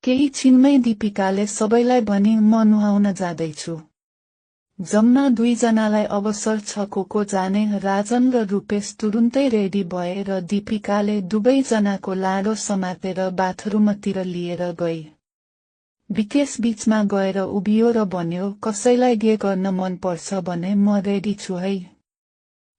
केही छिनमै दीपिकाले सबैलाई भनी म नुहाउन जाँदैछु। जम्मा 2 जनालाई अवसर छ को जाने। राजन र रूपेश तुरुन्तै रेडी भए र दीपिकाले दुवै जनाको लाडो समातेर बाथरुमतिर लिएर गई। विकेश बीचमा गएर उभियो र भन्यो, कसैलाई गे गर्न मन पर्छ भने म रेडी छु है।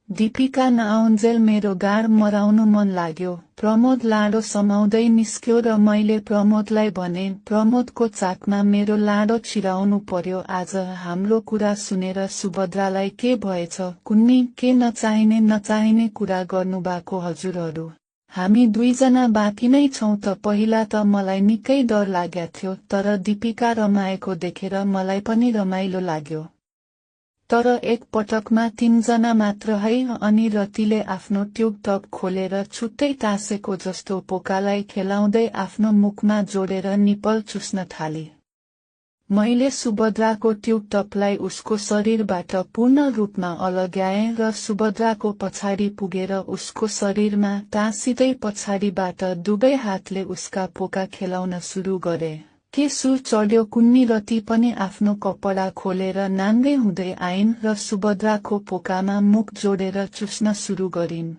दीपिका नआउन्जेल मेरो गाड मराउनु मन लाग्यो। प्रमोद लाडो समाउँदै निस्क्यो र मैले प्रमोदलाई भने, प्रमोदको चाकमा मेरो लाडो छिराउनु पर्यो आज। हाम्रो कुरा सुनेर सुभद्रालाई के भएछ कुन्नी, के नचाहिने कुरा गर्नुभएको हजुरहरू। हामी 2 जना बाँकी नै छौं त। पहिला त मलाई निकै डर लाग्या थियो, तर दीपिका रमाएको देखेर मलाई पनि रमाइलो लाग्यो। तर एक पटकमा 3 जना मात्र है। अनि रतिले आफ्नो ट्युब टप खोलेर छुट्टै टाँसेको जस्तो पोकालाई खेलाउँदै आफ्नो मुखमा जोडेर निपल चुस्न थाली। मैले सुभद्राको ट्युब टपलाई उसको शरीरबाट पूर्ण रूपमा अलग्याएँ र सुभद्राको पछाडि पुगेर उसको शरीरमा टाँसिँदै पछाडिबाट दुवै हातले उसका पोका खेलाउन सुरु गरे। के सुर चढ्यो कुन्नी। रति पनि आफ्नो कपडा खोलेर नाङ्गै हुँदै आइन् र सुभद्राको पोकामा मुख जोडेर चुस्न सुरु गरिन्।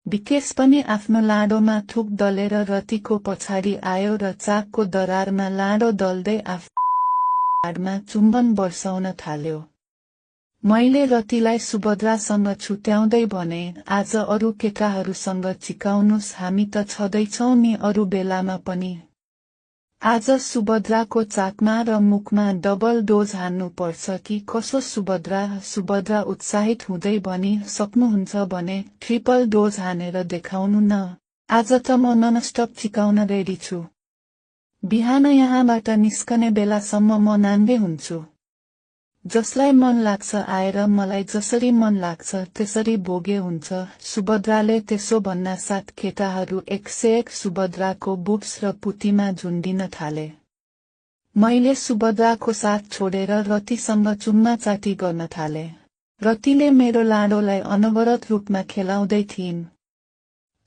विकेश पनि आफ्नो लाडोमा थुक दलेर रतिको पछाडि आयो र चाकको दरारमा लाडो दल्दै आफ्नो लाडमा चुम्बन बर्साउन थाल्यो। मैले रतिलाई सुभद्रासँग छुट्याउँदै भने, आज अरू केटाहरूसँग चिकाउनुस्, हामी त छँदैछौं नि अरू बेलामा पनि। आज सुभद्राको चाकमा र मुखमा डबल डोज हान्नु पर्छ कि कसो सुभद्रा उत्साहित हुँदै भनी, सक्नुहुन्छ भने ट्रिपल डोज हानेर देखाउनु न। आज त म ननस्टप चिकाउन रेडी छु। बिहान यहाँबाट निस्कने बेलासम्म म नाङ्गै हुन्छु। जसलाई मन लाग्छ आएर मलाई जसरी मन लाग्छ त्यसरी भोगे हुन्छ। सुभद्राले त्यसो भन्नासाथ केटाहरू 101 सुभद्राको बुब्स र पुतीमा झुन्डिन थाले। मैले सुभद्राको साथ छोडेर रतिसँग चुम्माचाटी गर्न थाले। रतिले मेरो लाडोलाई अनवरत रूपमा खेलाउँदै थिइन्।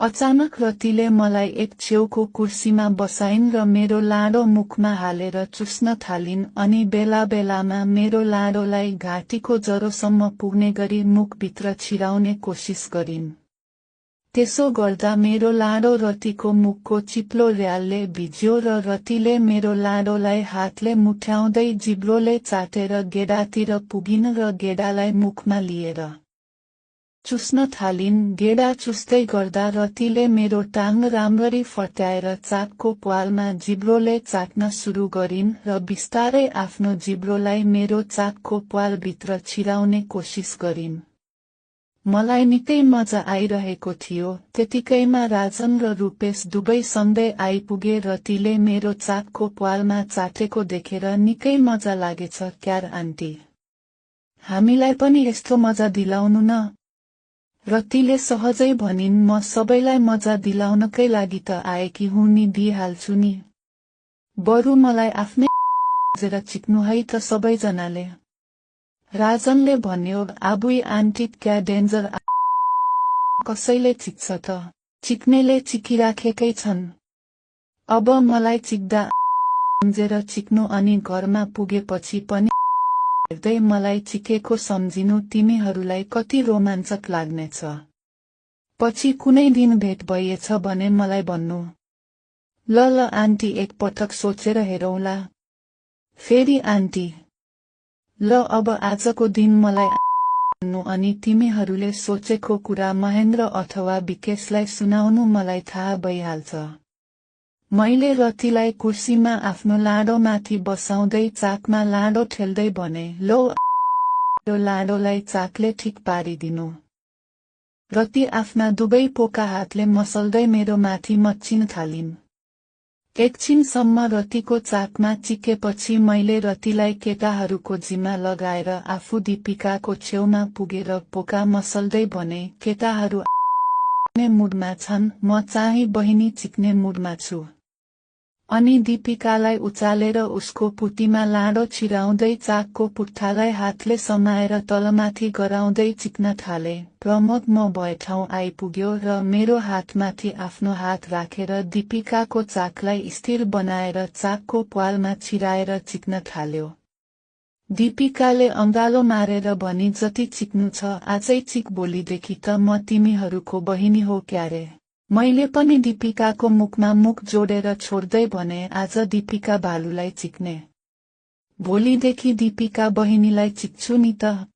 अचानक रतिले मलाई एक छेउको कुर्सीमा बसाइन् र मेरो लाडो मुखमा हालेर चुस्न थालिन्। अनि बेला बेलामा मेरो लाडोलाई घाँटीको जरोसम्म पुग्ने गरी मुखभित्र छिराउने कोसिस गरिन्। त्यसो गर्दा मेरो लाडो रतिको मुखको चिप्लो र्यालले भिज्यो र रतिले मेरो लाडोलाई हातले मुठ्याउँदै जिब्रोले चाटेर गेडातिर पुगिन् र गेडालाई मुखमा लिएर चुस्न थालिन्। गेडा चुस्दै गर्दा रतिले मेरो टाङ राम्ररी फट्याएर चाकको प्वालमा जिब्रोले चाट्न सुरु गरिन् र बिस्तारै आफ्नो जिब्रोलाई मेरो चाकको प्वालभित्र छिराउने कोसिस गरिन्। मलाई निकै मजा आइरहेको थियो। त्यतिकैमा राजन र रूपेश दुवै सँगै आइपुगे। रतिले मेरो चाकको प्वालमा चाटेको देखेर निकै मजा लागेछ क्यार आन्टी, हामीलाई पनि यस्तो मजा दिलाउनु न। रतिले सहजै भनिन्, म सबैलाई मजा दिलाउनकै लागि त आएकी हुँ नि, दिइहाल्छु नि। बरु मलाई आफ्नै जेर चिक्नु है त सबैजनाले। राजनले भन्यो, आबुई आन्टी क्या डेन्जर, कसैले चिक्छ त, चिक्नेले चिकिराखेकै छन्। अब मलाई चिक्दा सम्झेर चिक्नु अनि घरमा पुगेपछि पनि हेर्दै मलाई चिकेको सम्झिनु तिमीहरूलाई कति रोमाञ्चक लाग्नेछ। पछि कुनै दिन भेट भइएछ भने मलाई भन्नु। ल आन्टी, एक पटक सोचेर हेरौँला। फेरि आन्टी, ल अब आजको दिन मलाई भन्नु अनि तिमीहरूले सोचेको कुरा महेन्द्र अथवा विकेशलाई सुनाउनु, मलाई थाहा भइहाल्छ। मैले रतिलाई कुर्सीमा आफ्नो लाडोमाथि बसाउँदै चाकमा लाडो ठेल्दै भने, लो यो लाडोलाई चाकले ठिक पारिदिनु। रति आफ्ना दुवै पोका हातले मसल्दै मेरो माथि मच्चिन थालिन्। एकछिनसम्म रतिको चाकमा चिकेपछि मैले रतिलाई केटाहरूको जिम्मा लगाएर आफू दीपिकाको छेउमा पुगेर पोका मसल्दै भने, केटाहरू मुडमा छन्, म चाहिँ बहिनी चिक्ने मुडमा छु। अनि दीपिकालाई उचालेर उसको पुतीमा लाडो छिराउँदै चाकको पुट्ठालाई हातले समाएर तलमाथि गराउँदै चिक्न थाले। प्रमोद म भए ठाउँ आइपुग्यो र मेरो हातमाथि आफ्नो हात राखेर दीपिकाको चाकलाई स्थिर बनाएर चाकको प्वालमा छिराएर चिक्न थाल्यो। दीपिकाले अँगालो मारेर भनी जति चिक्नु छ आजै चिक, भोलिदेखि त म तिमीहरूको बहिनी हो क्यारे। मैले पनि दीपिकाको मुखमा मुख जोडेर छोड्दै भने आज दीपिका भालुलाई चिक्ने, भोलिदेखि दीपिका बहिनीलाई चिक्छु नि त।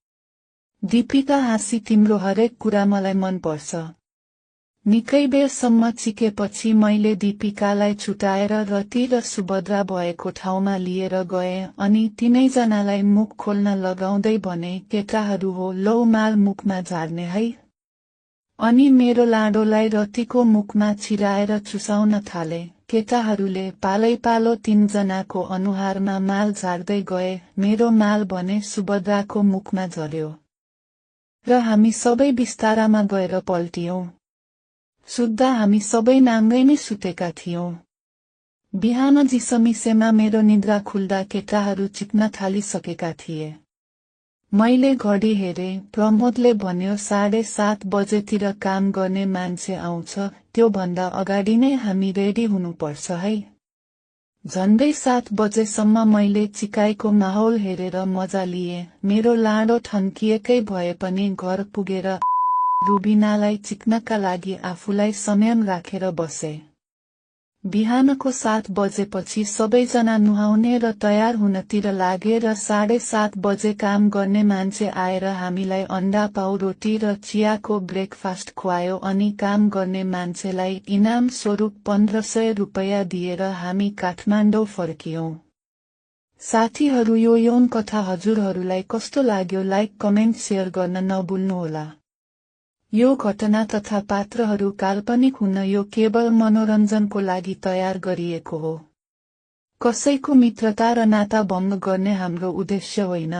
दीपिका हाँसी तिम्रो हरेक कुरा मलाई मन पर्छ। निकै बेरसम्म चिकेपछि मैले दीपिकालाई छुटाएर रति र सुभद्रा भएको ठाउँमा लिएर गए अनि तिनैजनालाई मुख खोल्न लगाउँदै भने केटाहरू हो, लौ माल मुखमा झार्ने है। अनि मेरो लाडोलाई रतिको मुखमा छिराएर चुसाउन थाले। केटाहरूले पालै पालो तीनजनाको अनुहारमा माल झार्दै गए। मेरो माल भने सुभद्राको मुखमा झर्यो र हामी सबै बिस्तारामा गएर पल्टियौं। सुत्दा हामी सबै नाङ्गैमै सुतेका थियौं। बिहान जिसमिसेमा मेरो निद्रा खुल्दा केटाहरू चिक्न थालिसकेका थिए। मैले घडी हेरे। प्रमोदले भन्यो 7:30 बजेतिर काम गर्ने मान्छे आउँछ, त्यो भन्दा अगाडि नै हामी रेडी हुनुपर्छ है। झन्डै 7 बजेसम्म मैले चिकाइको माहौल हेरेर मजा लिए। मेरो लाडो ठन्किएकै भए पनि घर पुगेर रुबिनालाई चिक्नका लागि आफूलाई संयम राखेर बसे। बिहानको 7 बजेपछि सबैजना नुहाउने र तयार हुनतिर लागे र 7:30 बजे काम गर्ने मान्छे आएर हामीलाई अण्डा पाउ रोटी र चियाको ब्रेकफास्ट खुवायो अनि काम गर्ने मान्छेलाई इनाम स्वरूप 1500 रुपैयाँ दिएर हामी काठमाडौँ फर्कियौं। साथीहरू, यो यौन कथा हजुरहरूलाई कस्तो लाग्यो लाइक कमेन्ट शेयर गर्न नभुल्नुहोला। यो घटना तथा पात्रहरू काल्पनिक हुन यो केवल मनोरञ्जनको लागि तयार गरिएको हो। कसैको मित्रता र नाता भङ्ग गर्ने हाम्रो उद्देश्य होइन।